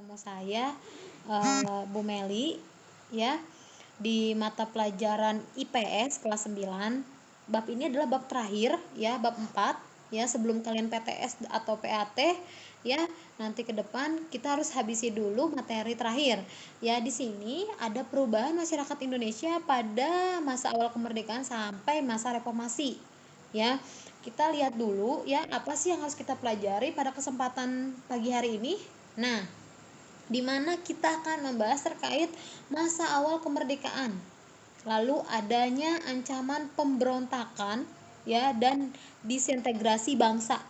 ketemu saya Bu Meli ya di mata pelajaran IPS kelas 9. Bab ini adalah bab terakhir ya, bab 4 ya, sebelum kalian PTS atau PAT ya. Nanti ke depan kita harus habisi dulu materi terakhir. Ya, di sini ada perubahan masyarakat Indonesia pada masa awal kemerdekaan sampai masa reformasi. Ya, kita lihat dulu ya, apa sih yang harus kita pelajari pada kesempatan pagi hari ini. Nah, di mana kita akan membahas terkait masa awal kemerdekaan, lalu adanya ancaman pemberontakan ya dan disintegrasi bangsa.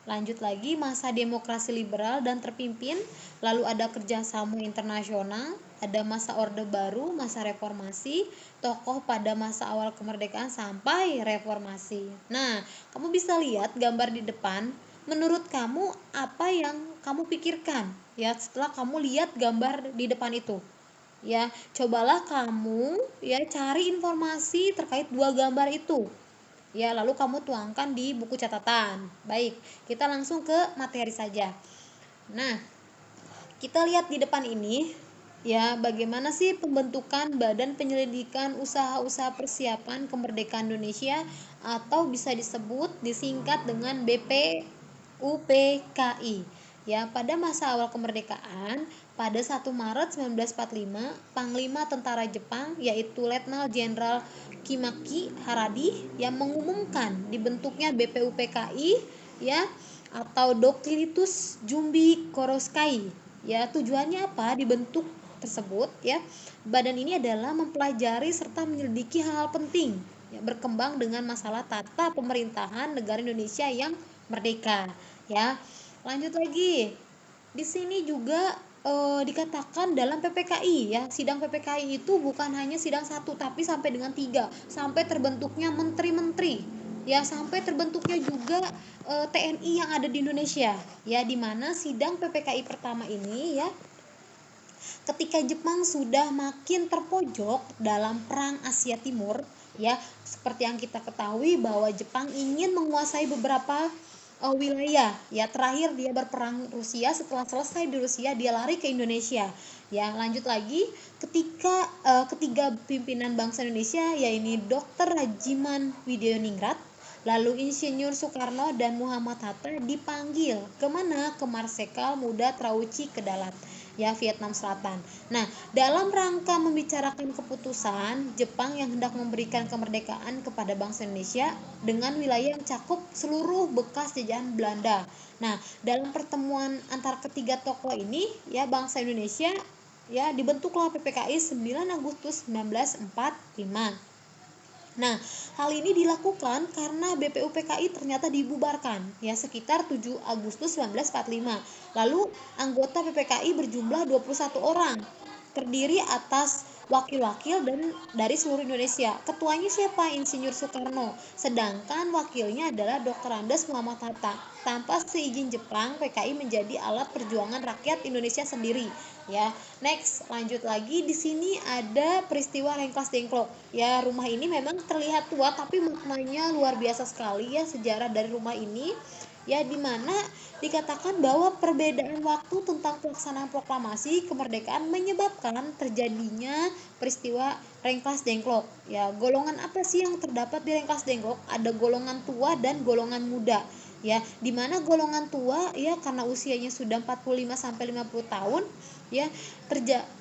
Lanjut lagi masa demokrasi liberal dan terpimpin, lalu ada kerjasama internasional, ada masa Orde Baru, masa reformasi, tokoh pada masa awal kemerdekaan sampai reformasi. Nah, kamu bisa lihat gambar di depan. Menurut kamu apa yang kamu pikirkan ya setelah kamu lihat gambar di depan itu? Ya, cobalah kamu ya cari informasi terkait dua gambar itu. Ya, lalu kamu tuangkan di buku catatan. Baik, kita langsung ke materi saja. Nah, kita lihat di depan ini ya, bagaimana sih pembentukan Badan Penyelidikan Usaha-usaha Persiapan Kemerdekaan Indonesia atau bisa disebut disingkat dengan BPUPKI. Ya, pada masa awal kemerdekaan pada 1 Maret 1945, Panglima Tentara Jepang yaitu Letnan Jenderal Kimaki Haradi yang mengumumkan dibentuknya BPUPKI ya, atau Dokilitus Jumbi Koroskai. Ya, tujuannya apa dibentuk tersebut ya? Badan ini adalah mempelajari serta menyelidiki hal-hal penting ya, berkembang dengan masalah tata pemerintahan negara Indonesia yang merdeka ya. Lanjut lagi, di sini juga dikatakan dalam PPKI ya, sidang PPKI itu bukan hanya sidang 1 tapi sampai dengan 3, sampai terbentuknya menteri-menteri ya, sampai terbentuknya juga TNI yang ada di Indonesia ya, di mana sidang PPKI pertama ini ya, ketika Jepang sudah makin terpojok dalam perang Asia Timur ya, seperti yang kita ketahui bahwa Jepang ingin menguasai beberapa wilayah ya. Terakhir dia berperang Rusia, setelah selesai di Rusia dia lari ke Indonesia ya. Lanjut lagi ketika ketiga pimpinan bangsa Indonesia yaitu Dr. Rajiman Widyaningrat, lalu Insinyur Soekarno dan Muhammad Hatta dipanggil kemana? Ke Marsekal Muda Trauci ke Dalat ya, Vietnam Selatan. Nah, dalam rangka membicarakan keputusan Jepang yang hendak memberikan kemerdekaan kepada bangsa Indonesia dengan wilayah yang cakup seluruh bekas jajahan Belanda. Nah, dalam pertemuan antar ketiga tokoh ini ya, bangsa Indonesia ya dibentuklah PPKI 9 Agustus 1945. Nah, hal ini dilakukan karena BPUPKI ternyata dibubarkan ya sekitar 7 Agustus 1945. Lalu anggota PPKI berjumlah 21 orang, terdiri atas wakil-wakil dan dari seluruh Indonesia. Ketuanya siapa? Insinyur Soekarno. Sedangkan wakilnya adalah Dr. Andes Muhammad Hatta. Tanpa seizin Jepang, PKI menjadi alat perjuangan rakyat Indonesia sendiri. Ya, next lanjut lagi, di sini ada peristiwa Rengkas Dengklok. Ya, rumah ini memang terlihat tua tapi maknanya luar biasa sekali ya, sejarah dari rumah ini. Ya, dimana dikatakan bahwa perbedaan waktu tentang pelaksanaan proklamasi kemerdekaan menyebabkan terjadinya peristiwa Rengkas Dengklok. Ya, golongan apa sih yang terdapat di Rengkas Dengklok? Ada golongan tua dan golongan muda. Ya, dimana golongan tua ya karena usianya sudah 45 sampai 50 tahun ya,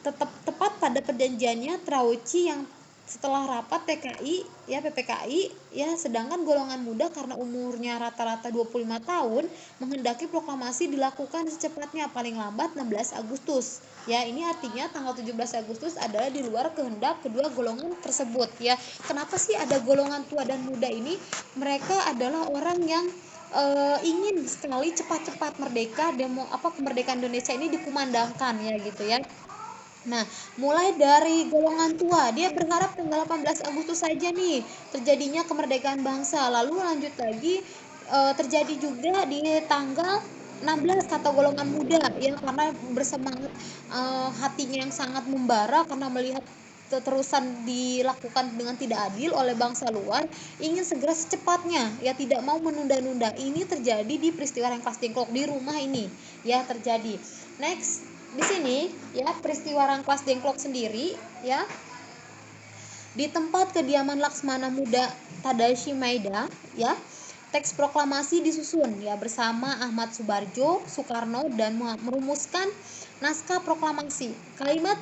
tetap tepat pada perjanjiannya Trauci yang setelah rapat PKI ya, PPKI ya, sedangkan golongan muda karena umurnya rata-rata 25 tahun menghendaki proklamasi dilakukan secepatnya paling lambat 16 Agustus. Ya, ini artinya tanggal 17 Agustus adalah di luar kehendak kedua golongan tersebut ya. Kenapa sih ada golongan tua dan muda ini? Mereka adalah orang yang ingin sekali cepat-cepat merdeka, kemerdekaan Indonesia ini dikumandangkan ya gitu ya. Nah, mulai dari golongan tua, dia berharap tanggal 18 Agustus saja nih terjadinya kemerdekaan bangsa. Lalu lanjut lagi terjadi juga di tanggal 16 kata golongan muda ya, karena bersemangat, hatinya yang sangat membara karena melihat terusan dilakukan dengan tidak adil oleh bangsa luar, ingin segera secepatnya ya, tidak mau menunda-nunda. Ini terjadi di peristiwa Rengkas Dengklok di rumah ini ya terjadi. Next, di sini ya peristiwa Rangkas Dengklok sendiri ya, di tempat kediaman Laksmana Muda Tadashi Maeda ya, teks proklamasi disusun ya bersama Ahmad Subarjo, Soekarno dan merumuskan naskah proklamasi. Kalimat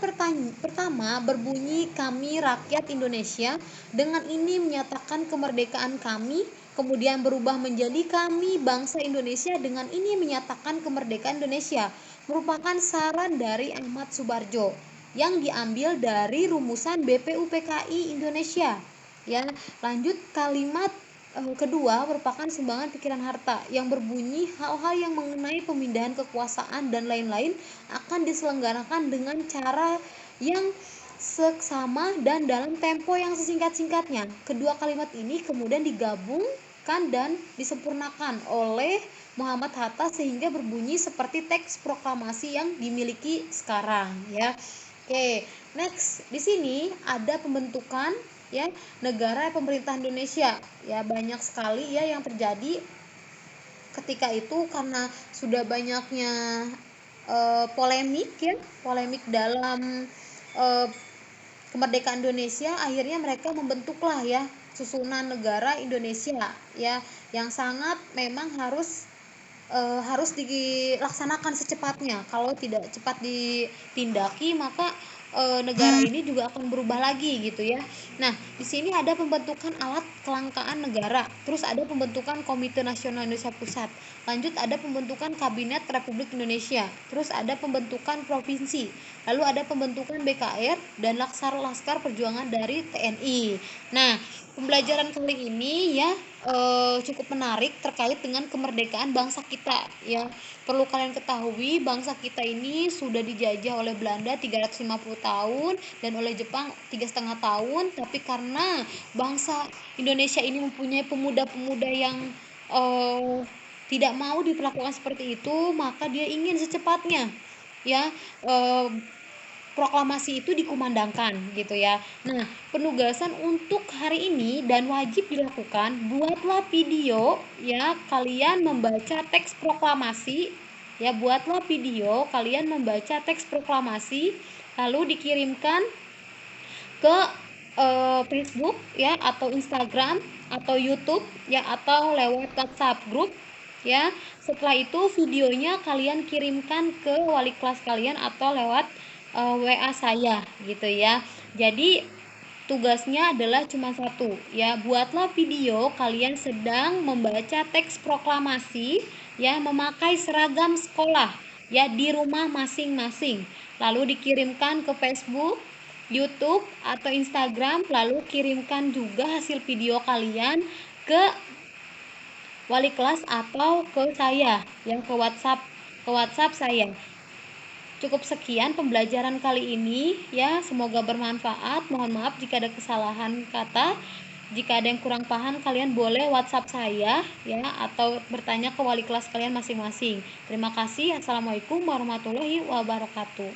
pertama berbunyi kami rakyat Indonesia, dengan ini menyatakan kemerdekaan kami, kemudian berubah menjadi kami bangsa Indonesia, dengan ini menyatakan kemerdekaan Indonesia, merupakan saran dari Ahmad Subarjo yang diambil dari rumusan BPUPKI Indonesia. Ya, lanjut kalimat kedua merupakan sumbangan pikiran Harta yang berbunyi hal-hal yang mengenai pemindahan kekuasaan dan lain-lain akan diselenggarakan dengan cara yang seksama dan dalam tempo yang sesingkat-singkatnya. Kedua kalimat ini kemudian digabungkan dan disempurnakan oleh Muhammad Hatta sehingga berbunyi seperti teks proklamasi yang dimiliki sekarang ya. Oke, next di sini ada pembentukan ya negara pemerintah Indonesia ya, banyak sekali ya yang terjadi ketika itu karena sudah banyaknya polemik ya, polemik dalam kemerdekaan Indonesia, akhirnya mereka membentuklah ya susunan negara Indonesia ya, yang sangat memang harus dilaksanakan secepatnya. Kalau tidak cepat ditindaki maka negara ini juga akan berubah lagi gitu ya. Nah, di sini ada pembentukan alat kelangkaan negara, terus ada pembentukan Komite Nasional Indonesia Pusat, lanjut ada pembentukan Kabinet Republik Indonesia, terus ada pembentukan provinsi, lalu ada pembentukan BKR dan Laskar Perjuangan dari TNI. Nah, pembelajaran kali ini ya cukup menarik terkait dengan kemerdekaan bangsa kita ya. Perlu kalian ketahui bangsa kita ini sudah dijajah oleh Belanda 350 tahun dan oleh Jepang 3,5 tahun, tapi karena bangsa Indonesia ini mempunyai pemuda-pemuda yang tidak mau diperlakukan seperti itu, maka dia ingin secepatnya ya proklamasi itu dikumandangkan gitu ya. Nah, penugasan untuk hari ini dan wajib dilakukan, buatlah video ya, kalian membaca teks proklamasi ya, buatlah video kalian membaca teks proklamasi lalu dikirimkan ke Facebook ya, atau Instagram atau YouTube ya, atau lewat WhatsApp grup ya. Setelah itu videonya kalian kirimkan ke wali kelas kalian atau lewat WA saya gitu ya. Jadi tugasnya adalah cuma satu ya, buatlah video kalian sedang membaca teks proklamasi ya, memakai seragam sekolah ya di rumah masing-masing, lalu dikirimkan ke Facebook, YouTube atau Instagram, lalu kirimkan juga hasil video kalian ke wali kelas atau ke saya yang ke WhatsApp saya. Cukup sekian pembelajaran kali ini ya, semoga bermanfaat. Mohon maaf jika ada kesalahan kata. Jika ada yang kurang paham, kalian boleh WhatsApp saya ya, atau bertanya ke wali kelas kalian masing-masing. Terima kasih. Assalamualaikum warahmatullahi wabarakatuh.